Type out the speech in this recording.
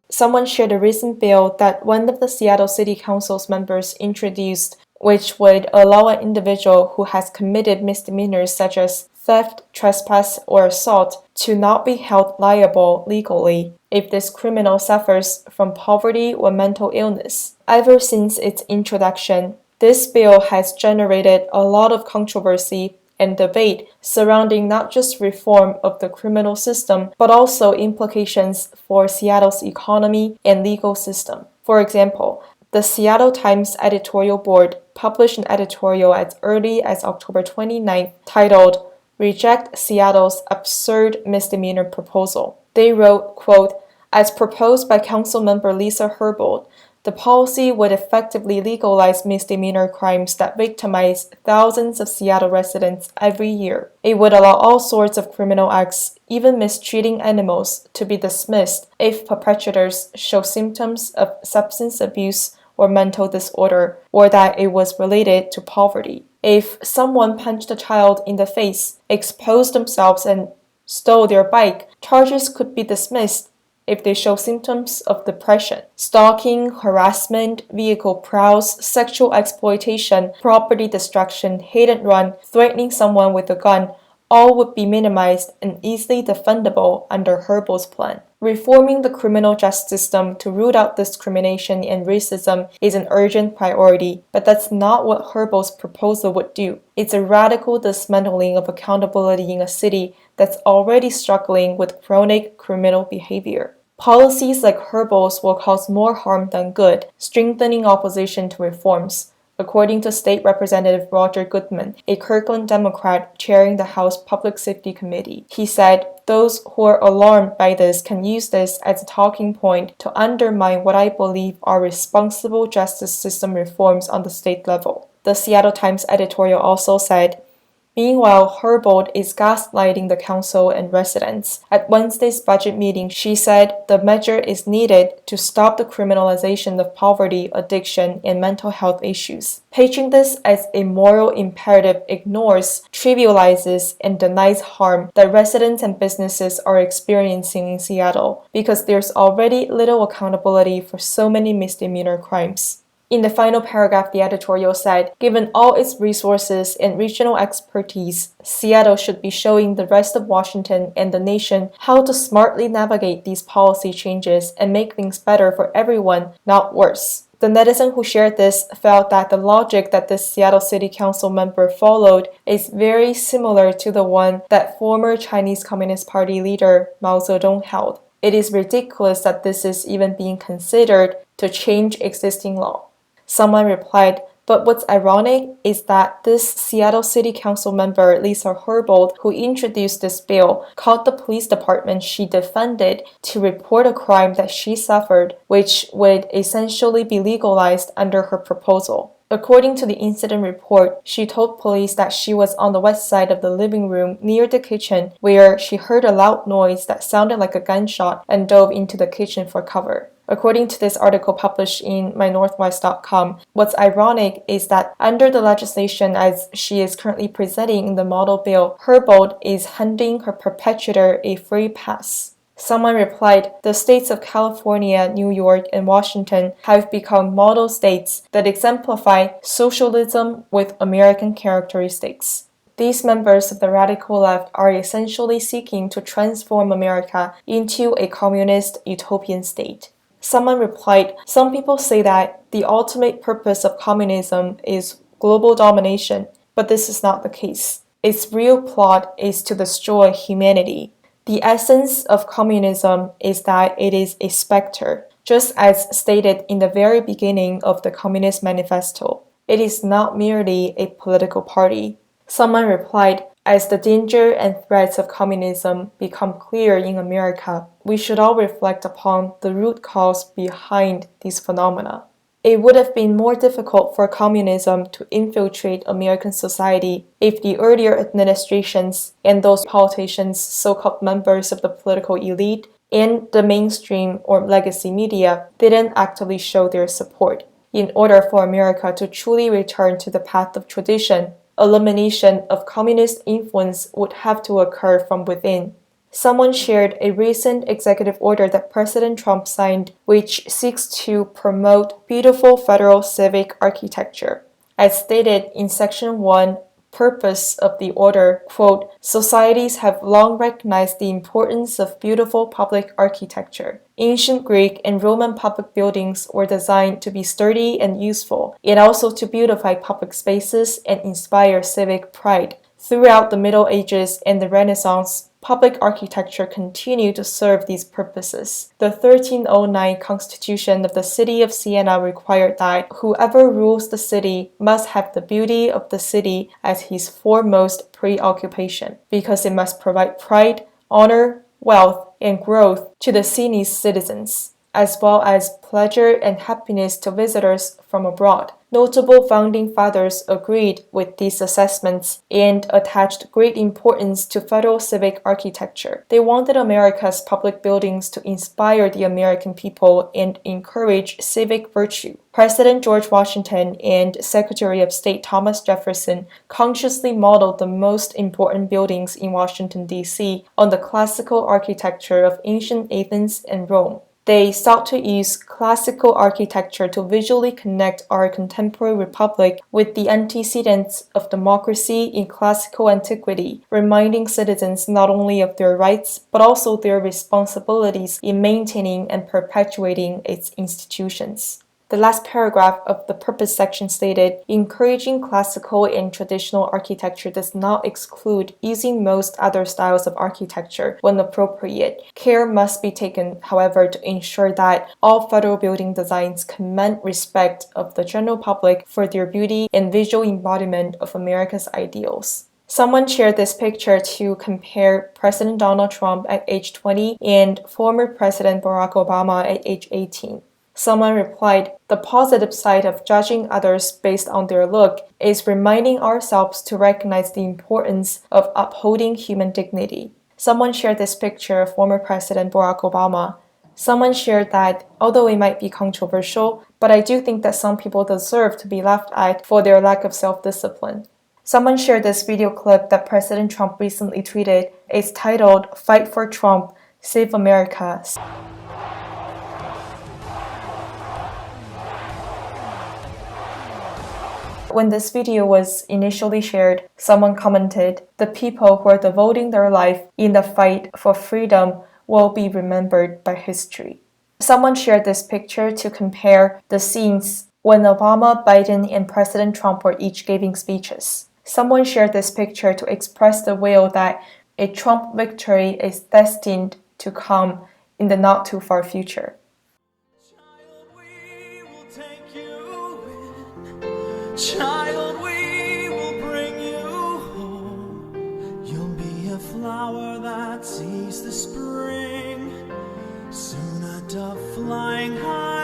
Someone shared a recent bill that one of the Seattle City Council's members introduced, which would allow an individual who has committed misdemeanors such as theft, trespass, or assault to not be held liable legally if this criminal suffers from poverty or mental illness. Ever since its introduction, this bill has generated a lot of controversy and debate surrounding not just reform of the criminal system, but also implications for Seattle's economy and legal system. For example, the Seattle Times editorial board published an editorial as early as October 29th titled, "Reject Seattle's Absurd Misdemeanor Proposal." They wrote, quote, "As proposed by Councilmember Lisa Herbold, the policy would effectively legalize misdemeanor crimes that victimize thousands of Seattle residents every year. It would allow all sorts of criminal acts, even mistreating animals, to be dismissed if perpetrators show symptoms of substance abuse or mental disorder, or that it was related to poverty. If someone punched a child in the face, exposed themselves, and stole their bike, charges could be dismissed if they show symptoms of depression. Stalking, harassment, vehicle prowls, sexual exploitation, property destruction, hit and run, threatening someone with a gun, all would be minimized and easily defendable under Herbold's plan. Reforming the criminal justice system to root out discrimination and racism is an urgent priority, but that's not what Herbold's proposal would do. It's a radical dismantling of accountability in a city that's already struggling with chronic criminal behavior. Policies like Herbold's will cause more harm than good, strengthening opposition to reforms. According to State Representative Roger Goodman, a Kirkland Democrat chairing the House Public Safety Committee, he said, "Those who are alarmed by this can use this as a talking point to undermine what I believe are responsible justice system reforms on the state level." The Seattle Times editorial also said, "Meanwhile, Herbold is gaslighting the council and residents. At Wednesday's budget meeting, she said the measure is needed to stop the criminalization of poverty, addiction, and mental health issues. Pitching this as a moral imperative ignores, trivializes, and denies harm that residents and businesses are experiencing in Seattle because there's already little accountability for so many misdemeanor crimes." In the final paragraph, the editorial said, "Given all its resources and regional expertise, Seattle should be showing the rest of Washington and the nation how to smartly navigate these policy changes and make things better for everyone, not worse." The netizen who shared this felt that the logic that this Seattle City Council member followed is very similar to the one that former Chinese Communist Party leader Mao Zedong held. It is ridiculous that this is even being considered to change existing law. Someone replied, "But what's ironic is that this Seattle City Council member, Lisa Herbold, who introduced this bill, called the police department she defended to report a crime that she suffered, which would essentially be legalized under her proposal." According to the incident report, she told police that she was on the west side of the living room near the kitchen where she heard a loud noise that sounded like a gunshot and dove into the kitchen for cover. According to this article published in mynorthwest.com, what's ironic is that under the legislation as she is currently presenting in the model bill, Herbold is handing her perpetrator a free pass. Someone replied, "The states of California, New York, and Washington have become model states that exemplify socialism with American characteristics. These members of the radical left are essentially seeking to transform America into a communist utopian state." Someone replied, "Some people say that the ultimate purpose of communism is global domination, but this is not the case. Its real plot is to destroy humanity. The essence of communism is that it is a specter, just as stated in the very beginning of the Communist Manifesto. It is not merely a political party." Someone replied, "As the danger and threats of communism become clear in America, we should all reflect upon the root cause behind these phenomena. It would have been more difficult for communism to infiltrate American society if the earlier administrations and those politicians, so-called members of the political elite, and the mainstream or legacy media didn't actively show their support. In order for America to truly return to the path of tradition, elimination of communist influence would have to occur from within. Someone shared a recent executive order that President Trump signed, which seeks to promote beautiful federal civic architecture. As stated in Section 1, purpose of the order, quote, societies have long recognized the importance of beautiful public architecture. Ancient Greek and Roman public buildings were designed to be sturdy and useful, and also to beautify public spaces and inspire civic pride. Throughout the Middle Ages and the Renaissance, public architecture continued to serve these purposes. The 1309 Constitution of the City of Siena required that whoever rules the city must have the beauty of the city as his foremost preoccupation, because it must provide pride, honor, wealth, and growth to the city's citizens, as well as pleasure and happiness to visitors from abroad. Notable founding fathers agreed with these assessments and attached great importance to federal civic architecture. They wanted America's public buildings to inspire the American people and encourage civic virtue. President George Washington and Secretary of State Thomas Jefferson consciously modeled the most important buildings in Washington, D.C. on the classical architecture of ancient Athens and Rome. They sought to use classical architecture to visually connect our contemporary republic with the antecedents of democracy in classical antiquity, reminding citizens not only of their rights but also their responsibilities in maintaining and perpetuating its institutions. The last paragraph of the purpose section stated, encouraging classical and traditional architecture does not exclude using most other styles of architecture when appropriate. Care must be taken, however, to ensure that all federal building designs command respect of the general public for their beauty and visual embodiment of America's ideals. Someone shared this picture to compare President Donald Trump at age 20 and former President Barack Obama at age 18. Someone replied, the positive side of judging others based on their look is reminding ourselves to recognize the importance of upholding human dignity. Someone shared this picture of former President Barack Obama. Someone shared that, although it might be controversial, but I do think that some people deserve to be laughed at for their lack of self-discipline. Someone shared this video clip that President Trump recently tweeted. It's titled, Fight for Trump, Save America. When this video was initially shared, someone commented, the people who are devoting their life in the fight for freedom will be remembered by history. Someone shared this picture to compare the scenes when Obama, Biden, and President Trump were each giving speeches. Someone shared this picture to express the will that a Trump victory is destined to come in the not too far future. Child, we will bring you home. You'll be a flower that sees the spring. Soon a dove flying high.